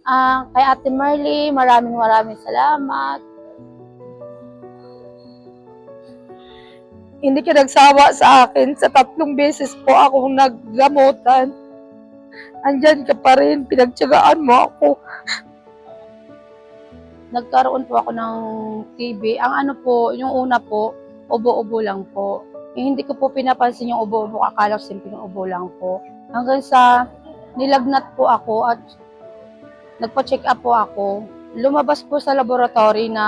Kay Ate Marley, maraming salamat. Hindi ka nagsawa sa akin. Sa 3 beses po akong naggamutan. Andyan ka pa rin, pinagtiyagaan mo ako. Nagkaroon po ako ng TB. Ang ano po, yung una po, ubo-ubo lang po. Hindi ko po pinapansin yung ubo-ubo, akala ko simpleng ubo lang po. Hanggang sa nilagnat po ako at nagpa-check up po ako. Lumabas po sa laboratory na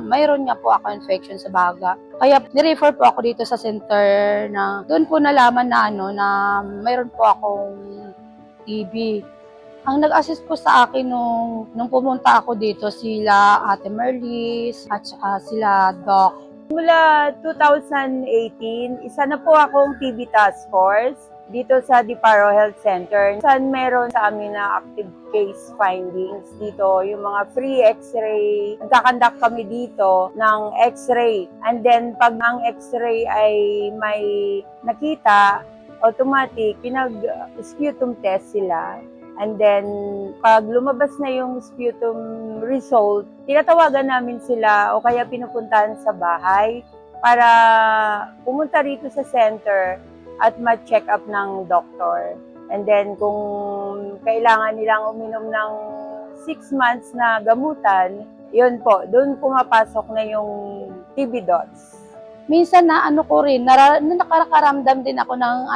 mayroon nga po ako infection sa baga. Kaya ni-refer po ako dito sa center na doon po nalaman na na mayroon po akong TB. Ang nag-assist po sa akin nung pumunta ako dito sila Ate Merlis at saka sila Doc. Mula 2018, isa na po akong TB task force dito sa Diparo Health Center. Saan meron sa amin na active case findings dito, yung mga free x-ray. Nagkakandak kami dito ng x-ray. And then pag ang x-ray ay may nakita, automatic, pinag-sputum test sila. And then, pag lumabas na yung sputum result, tinatawagan namin sila o kaya pinupuntahan sa bahay para pumunta rito sa center at ma-check up ng doktor. And then, kung kailangan nilang uminom ng 6 months na gamutan, yun po, doon pumapasok na yung TB dots. Minsan na ko rin, nakakaramdam din ako ng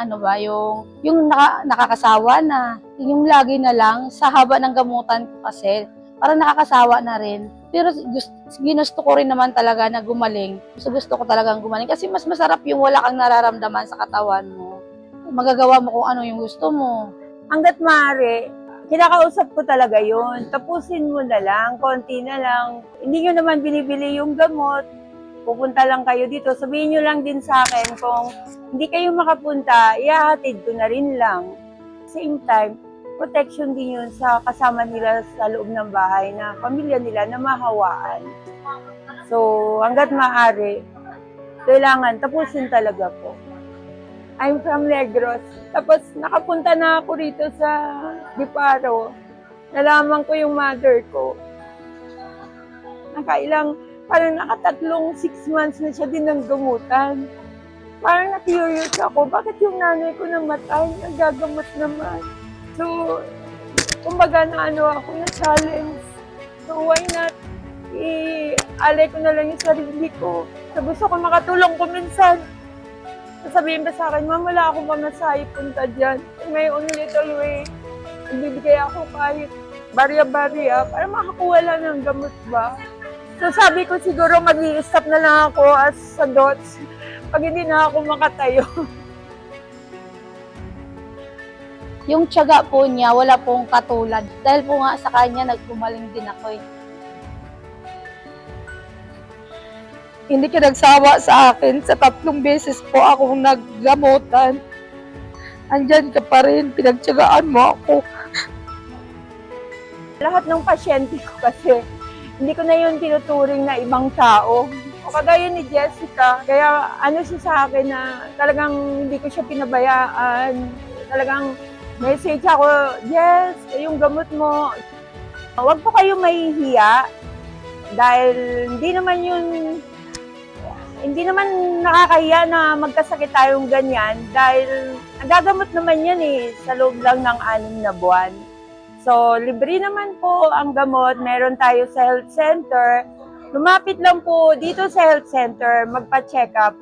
yung nakakasawa na, yung lagi na lang sa haba ng gamutan ko kasi, parang nakakasawa na rin. Pero ginusto ko rin naman talaga na gumaling. Gusto ko talagang gumaling kasi mas masarap yung wala kang nararamdaman sa katawan mo. Magagawa mo kung ano yung gusto mo. Hanggat maaari, kinakausap ko talaga yun. Tapusin mo na lang, konti na lang. Hindi nyo naman binibili yung gamot. Pupunta lang kayo dito. Sabihin nyo lang din sa akin kung hindi kayo makapunta, ihahatid ko na rin lang. Same time, protection din yun sa kasama nila sa loob ng bahay na pamilya nila na mahawaan. So, hanggat maaari, kailangan tapusin talaga po. I'm from Negros. Tapos nakapunta na ako rito sa Diparo. Nalaman ko yung mother ko. Parang nakatatlong 6 months na siya din ng gamutan. Parang na-curious ako, bakit yung nanay ko namatay, nagagamot naman. So, kumbaga ako na challenge. So, why not i-alay ko na lang yung sarili ko. So, gusto ko makatulong ko minsan. Sasabihin ba sa akin, Ma'am, wala akong mamasahe punta dyan. May only little way. Nagbibigay ako kahit barya-barya para makakuha lang ng gamot ba. So sabi ko siguro mag-i-stop na lang ako as sa dots pag hindi na ako makatayo. Yung tiyaga po niya, wala pong katulad. Dahil po nga sa kanya, nagpumaling din ako eh. Hindi ka nagsawa sa akin. Sa 3 beses po akong naggamutan. Andyan ka pa rin, pinagtiyagaan mo ako. Lahat ng pasyente ko kasi, hindi ko na yun tinuturing na ibang tao. O kagaya ni Jessica, kaya siya sa akin na talagang hindi ko siya pinabayaan. Talagang message ako, Jess, yung gamot mo. Huwag po kayo mahihiya dahil hindi naman nakakahiya na magkasakit tayong ganyan dahil nagagamot naman yan sa loob lang ng 6 na buwan. So, libre naman po ang gamot. Meron tayo sa health center. Lumapit lang po dito sa health center, magpa-check up.